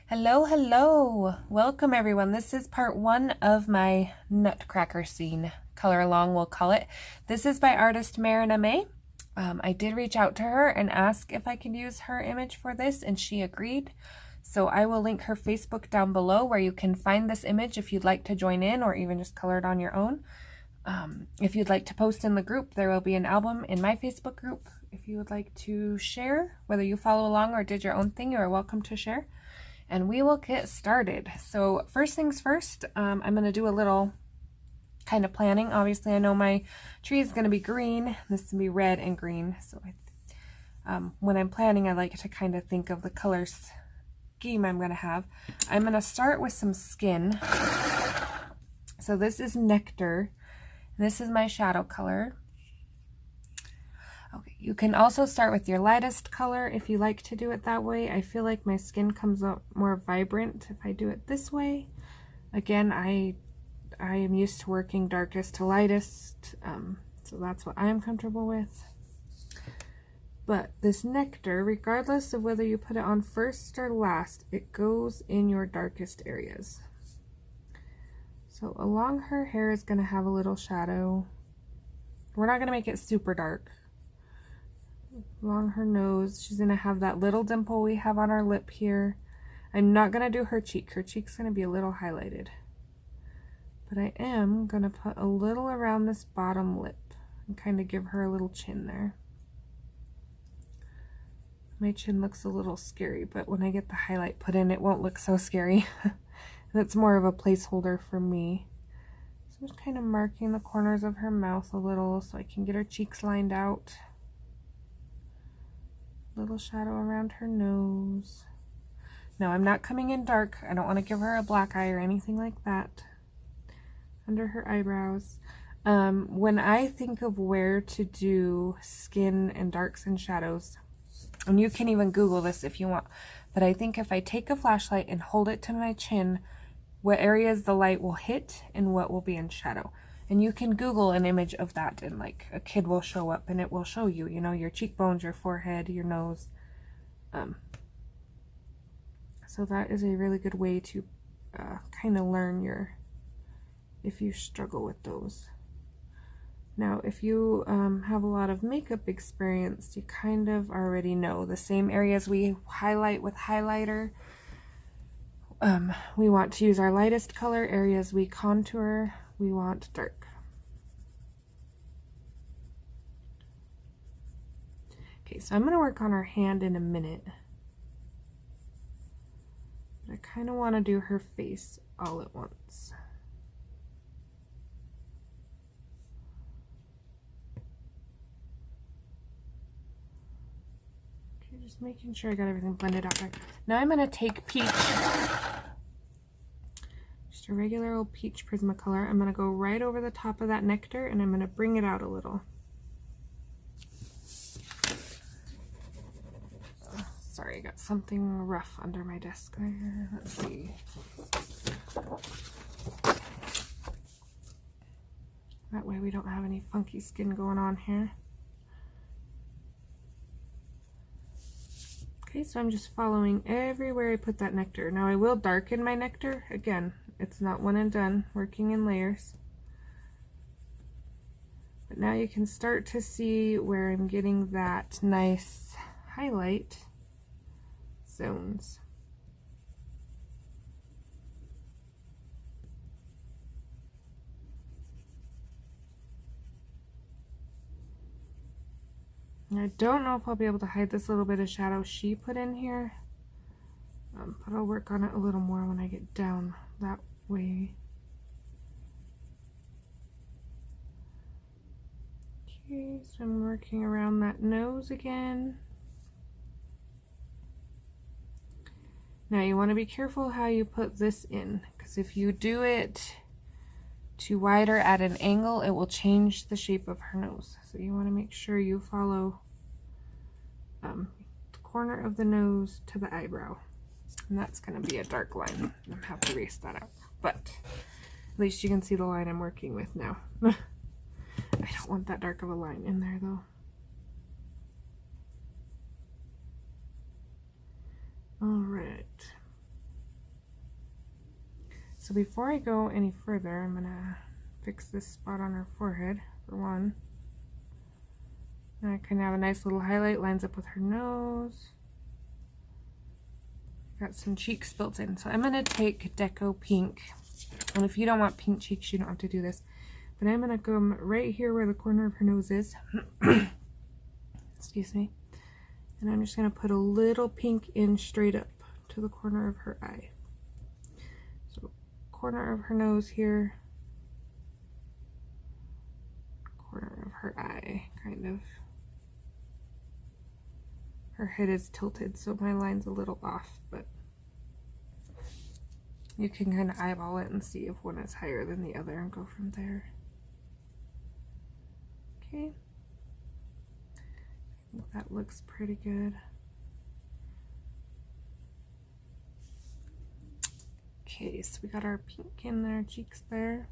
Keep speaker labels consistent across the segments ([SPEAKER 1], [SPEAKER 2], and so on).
[SPEAKER 1] Hello, hello. Welcome everyone. This is part one of my Nutcracker scene. Color along, we'll call it. This is by artist Marnya. I did reach out to her and ask if I could use her image for this, and she agreed. So I will link her Facebook down below where you can find this image if you'd like to join in or even just color it on your own. If you'd like to post in the group, there will be an album in my Facebook group. If you would like to share, whether you follow along or did your own thing, you are welcome to share. And we will get started. So first things first, I'm going to do a little kind of planning. Obviously, I know my tree is going to be green. This is going to be red and green. So when I'm planning, I like to kind of think of the color scheme I'm going to have. I'm going to start with some skin. So this is Nectar. This is my shadow color. Okay, you can also start with your lightest color if you like to do it that way. I feel like my skin comes out more vibrant if I do it this way. Again, I am used to working darkest to lightest, so that's what I'm comfortable with. But this Nectar, regardless of whether you put it on first or last, it goes in your darkest areas. So along her hair is going to have a little shadow. We're not going to make it super dark. Along her nose, she's going to have that little dimple we have on our lip here. I'm not going to do her cheek. Her cheek's going to be a little highlighted. But I am going to put a little around this bottom lip and kind of give her a little chin there. My chin looks a little scary, but when I get the highlight put in, it won't look so scary. That's more of a placeholder for me. So I'm just kind of marking the corners of her mouth a little so I can get her cheeks lined out. Little shadow around her nose. No, I'm not coming in dark. I don't want to give her a black eye or anything like that. Under her eyebrows. When I think of where to do skin and darks and shadows, and you can even Google this if you want, but I think if I take a flashlight and hold it to my chin, what areas the light will hit and what will be in shadow. And you can Google an image of that, and like a kid will show up and it will show you, you know, your cheekbones, your forehead, your nose. So that is a really good way to kind of learn if you struggle with those. Now, if you have a lot of makeup experience, you kind of already know the same areas we highlight with highlighter. We want to use our lightest color. Areas we contour, we want dark. Okay, so I'm going to work on her hand in a minute. But I kind of want to do her face all at once. Okay, just making sure I got everything blended out there. Now I'm going to take peach. Just a regular old peach Prismacolor. I'm going to go right over the top of that Nectar and I'm going to bring it out a little. Sorry, I got something rough under my desk there. Let's see. That way we don't have any funky skin going on here. Okay, so I'm just following everywhere I put that Nectar. Now I will darken my Nectar. Again, it's not one and done, working in layers. But now you can start to see where I'm getting that nice highlight zones. And I don't know if I'll be able to hide this little bit of shadow she put in here, but I'll work on it a little more when I get down that way. Okay, so I'm working around that nose again. Now you want to be careful how you put this in, because if you do it too wide or at an angle, it will change the shape of her nose. So you want to make sure you follow the corner of the nose to the eyebrow. And that's going to be a dark line. I'll have to erase that out. But at least you can see the line I'm working with now. I don't want that dark of a line in there though. All right. So before I go any further, I'm gonna fix this spot on her forehead for one. And I kind of have a nice little highlight, lines up with her nose. Got some cheeks built in. So I'm gonna take Deco Pink. And if you don't want pink cheeks, you don't have to do this. But I'm gonna come right here where the corner of her nose is. Excuse me. And I'm just gonna put a little pink in straight up to the corner of her eye. So corner of her nose here. Corner of her eye, kind of. Her head is tilted, so my line's a little off, but you can kind of eyeball it and see if one is higher than the other and go from there. Okay. I think that looks pretty good. Okay, so we got our pink in there, cheeks there.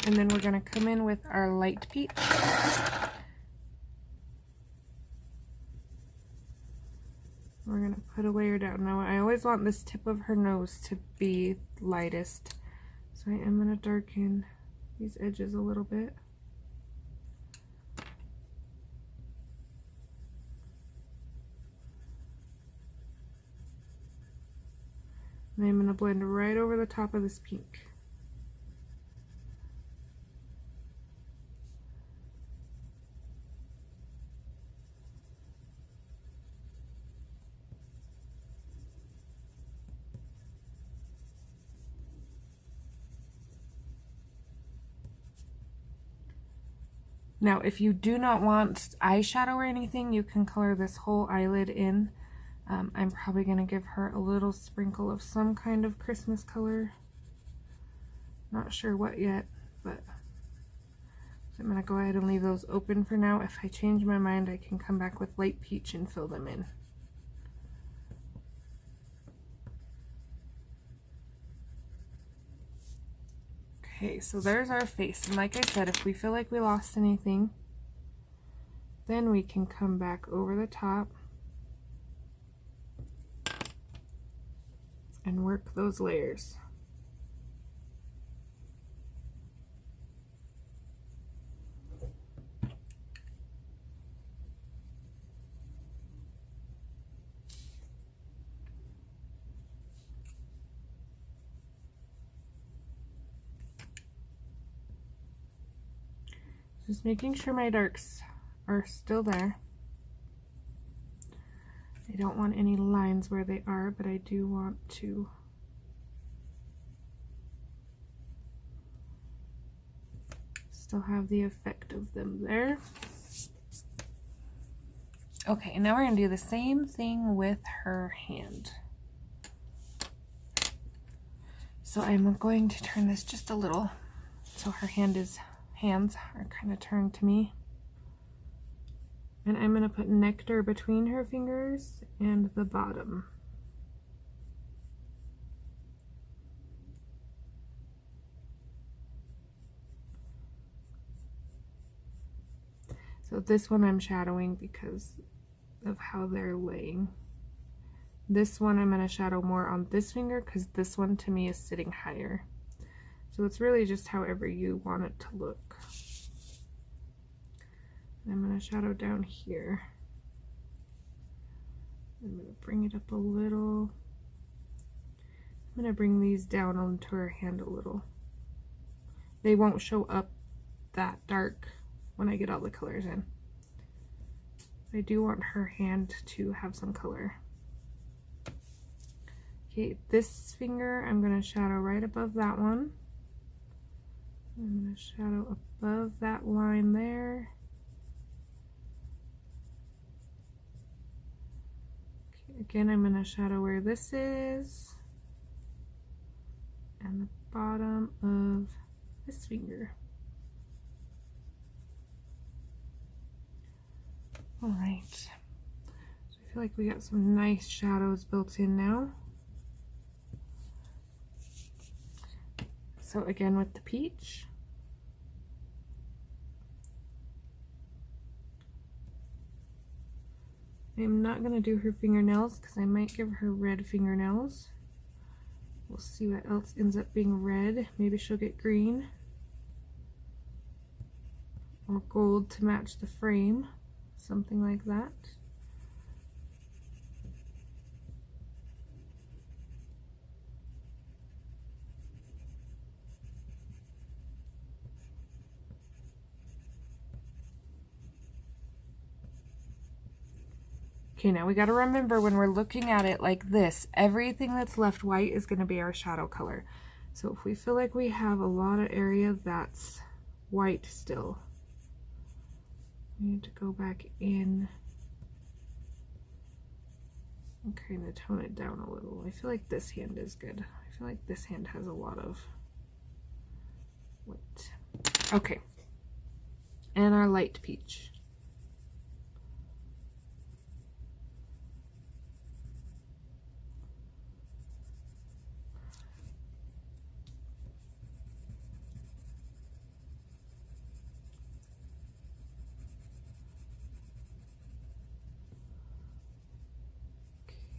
[SPEAKER 1] And then we're gonna come in with our light peach. We're gonna put a layer down. Now I always want this tip of her nose to be lightest. So I am gonna darken these edges a little bit. And I'm gonna blend right over the top of this pink. Now, if you do not want eyeshadow or anything, you can color this whole eyelid in. I'm probably going to give her a little sprinkle of some kind of Christmas color. Not sure what yet, but I'm going to go ahead and leave those open for now. If I change my mind, I can come back with light peach and fill them in. Okay, so there's our face, and like I said, if we feel like we lost anything, then we can come back over the top and work those layers. Just making sure my darks are still there. I don't want any lines where they are, but I do want to still have the effect of them there. Okay, and now we're going to do the same thing with her hand. So I'm going to turn this just a little so her hands are kind of turned to me. And I'm going to put nectar between her fingers and the bottom. So this one I'm shadowing because of how they're laying. This one I'm going to shadow more on this finger because this one to me is sitting higher. So it's really just however you want it to look. And I'm going to shadow down here. I'm going to bring it up a little. I'm going to bring these down onto her hand a little. They won't show up that dark when I get all the colors in. I do want her hand to have some color. Okay, this finger I'm going to shadow right above that one. I'm going to shadow above that line there. Okay, again, I'm going to shadow where this is and the bottom of this finger. All right, so I feel like we got some nice shadows built in now. So again with the peach, I'm not going to do her fingernails because I might give her red fingernails We'll see what else ends up being red. Maybe she'll get green or gold to match the frame, something like that. Okay, now we got to remember when we're looking at it like this, everything that's left white is going to be our shadow color. So if we feel like we have a lot of area that's white still, we need to go back in and kind of tone it down a little. I feel like this hand is good. I feel like this hand has a lot of white. Okay, and our light peach.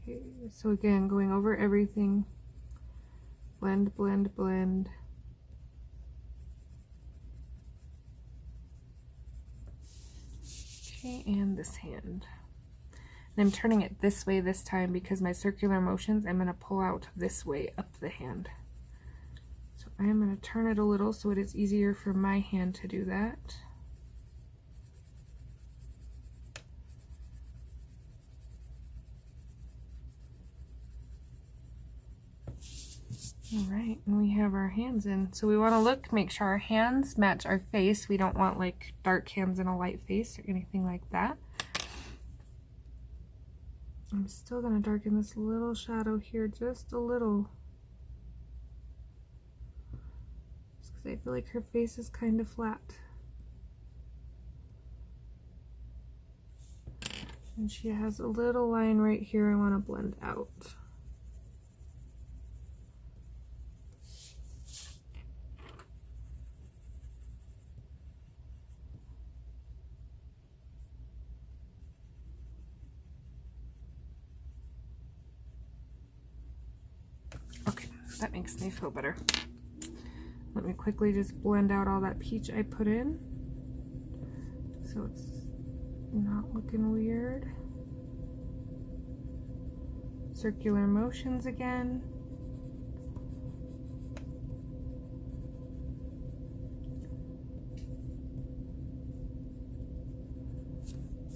[SPEAKER 1] Okay, so again, going over everything, blend, blend, blend. Okay, and this hand. And I'm turning it this way this time because my circular motions, I'm going to pull out this way up the hand. So I am going to turn it a little so it is easier for my hand to do that. All right, and we have our hands in. So we want to look, make sure our hands match our face. We don't want like dark hands and a light face or anything like that. I'm still going to darken this little shadow here just a little. Just because I feel like her face is kind of flat. And she has a little line right here I want to blend out. Okay, that makes me feel better. Let me quickly just blend out all that peach I put in so it's not looking weird. Circular motions again.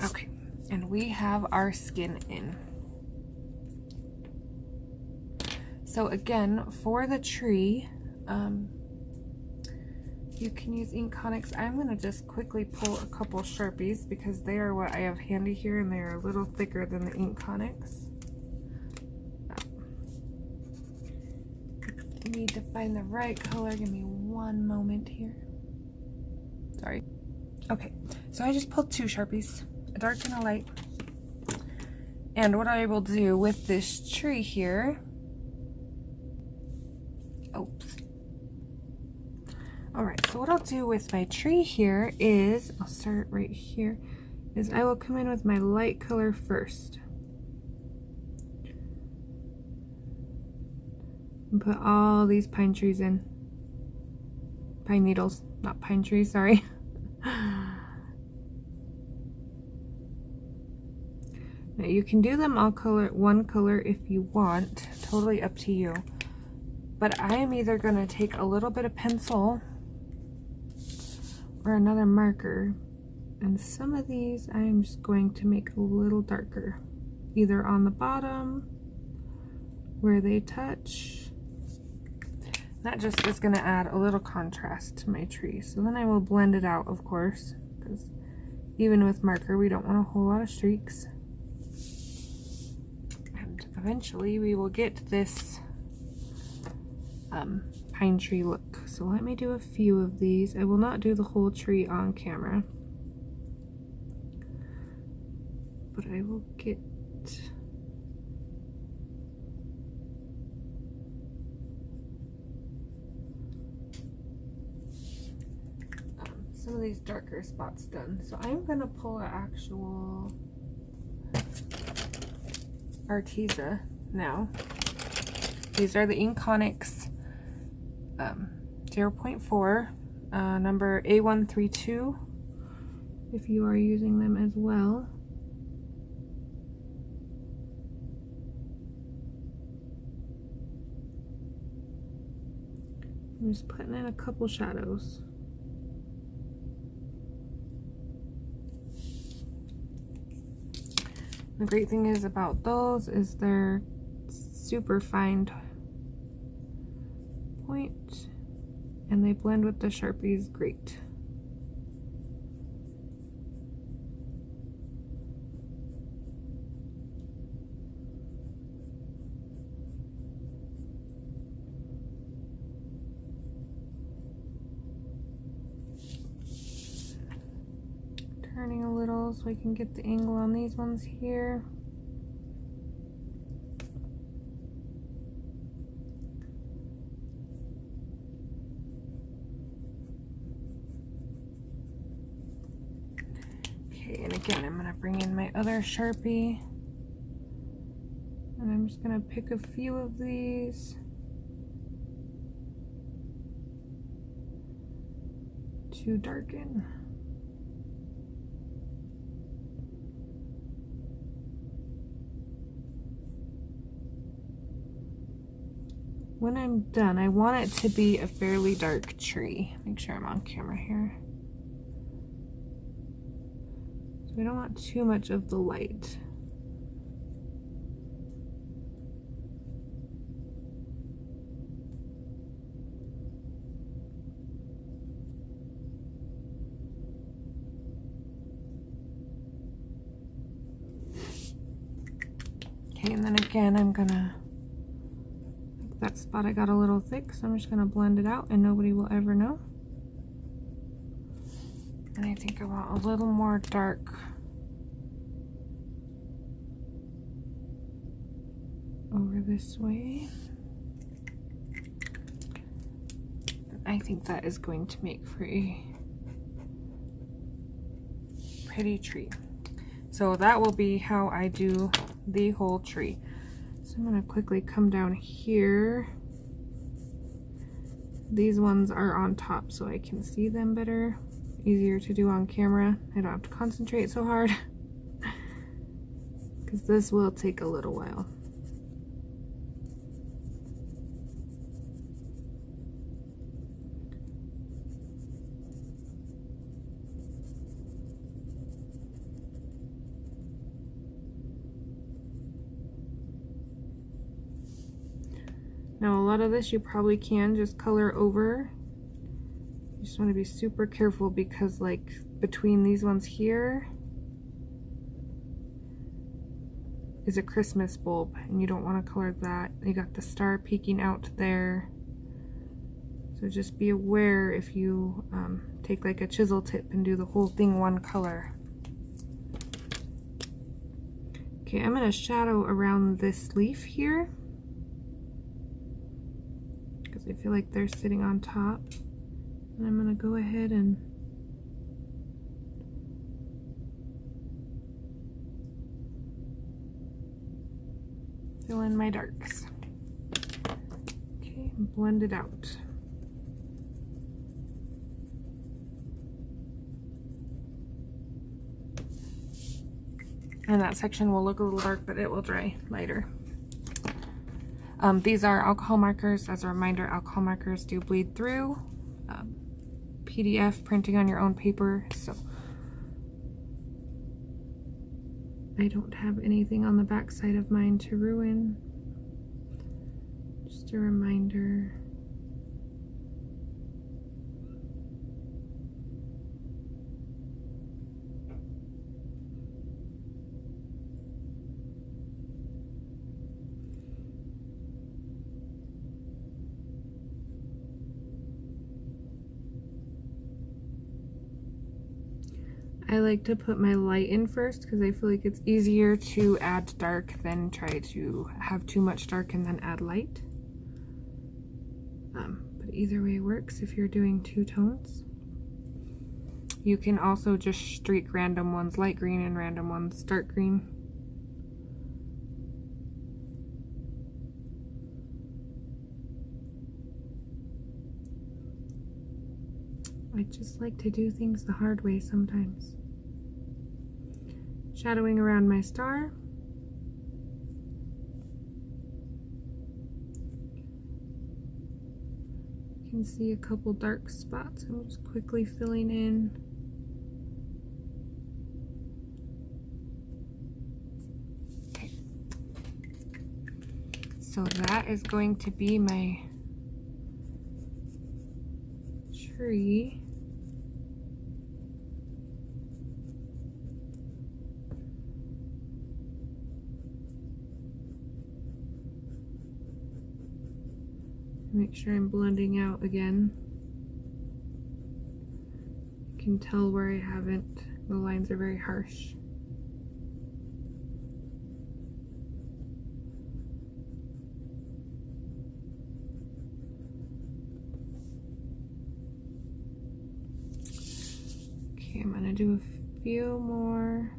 [SPEAKER 1] Okay, and we have our skin in. So again, for the tree, you can use ink conics. I'm going to just quickly pull a couple Sharpies because they are what I have handy here and they are a little thicker than the ink conics. I need to find the right color. Give me one moment here. Sorry. Okay, so I just pulled two Sharpies, a dark and a light. And what I will do with this tree here, oops. Alright, so what I'll do with my tree here is, I'll start right here, is I will come in with my light color first. And put all these pine trees in. Pine needles, not pine trees, sorry. Now you can do them all one color if you want, totally up to you. But I am either going to take a little bit of pencil or another marker, and some of these I am just going to make a little darker, either on the bottom where they touch. That just is going to add a little contrast to my tree. So then I will blend it out, of course, because even with marker we don't want a whole lot of streaks. And eventually we will get this pine tree look. So let me do a few of these. I will not do the whole tree on camera, but I will get some of these darker spots done. So I'm going to pull an actual Arteza now. These are the Inconics 0.4, number A132, if you are using them as well. I'm just putting in a couple shadows. The great thing is about those is they're super fine point and they blend with the Sharpies great. Turning a little so I can get the angle on these ones here. Okay, and again, I'm going to bring in my other Sharpie. And I'm just going to pick a few of these. To darken. When I'm done, I want it to be a fairly dark tree. Make sure I'm on camera here. So we don't want too much of the light. Okay, and then again, I'm gonna that spot I got a little thick, so I'm just going to blend it out and nobody will ever know. And I think I want a little more dark over this way. I think that is going to make for a pretty tree. So that will be how I do the whole tree. I'm going to quickly come down here. These ones are on top so I can see them better. Easier to do on camera. I don't have to concentrate so hard because this will take a little while. Now a lot of this you probably can just color over. You just want to be super careful because like between these ones here is a Christmas bulb and you don't want to color that. You got the star peeking out there. So just be aware if you take like a chisel tip and do the whole thing one color. Okay, I'm going to shadow around this leaf here. I feel like they're sitting on top, and I'm going to go ahead and fill in my darks. Okay, blend it out. And that section will look a little dark, but it will dry lighter. These are alcohol markers. As a reminder, alcohol markers do bleed through. PDF printing on your own paper, so I don't have anything on the back side of mine to ruin. Just a reminder. I like to put my light in first because I feel like it's easier to add dark than try to have too much dark and then add light. But either way works if you're doing two tones. You can also just streak random ones light green and random ones dark green. I just like to do things the hard way sometimes. Shadowing around my star. You can see a couple dark spots. I'm just quickly filling in. Okay. So that is going to be my tree. Make sure I'm blending out again. You can tell where I haven't. The lines are very harsh. Okay, I'm gonna do a few more.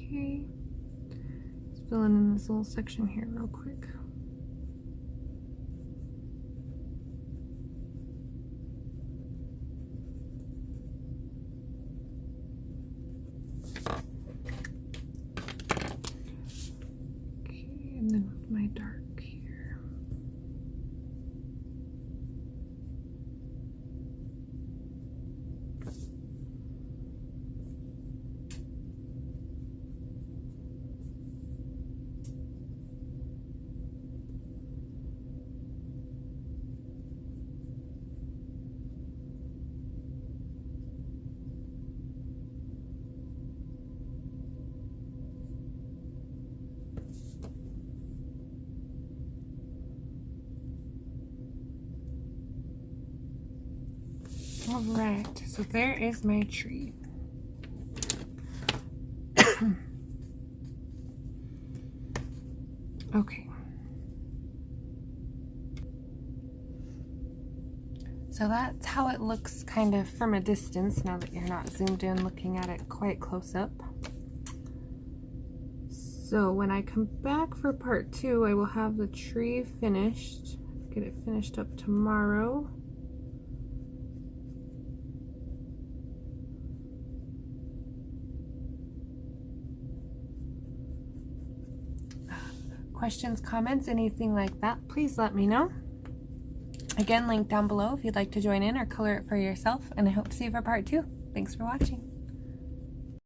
[SPEAKER 1] Okay, just filling in this little section here real quick. Okay, and then with my dark here. All right, so there is my tree. Okay. So that's how it looks kind of from a distance now that you're not zoomed in looking at it quite close up. So when I come back for part 2, I will have the tree finished. Get it finished up tomorrow. Questions, comments, anything like that, please let me know. Again, link down below if you'd like to join in or color it for yourself, and I hope to see you for part 2. Thanks for watching.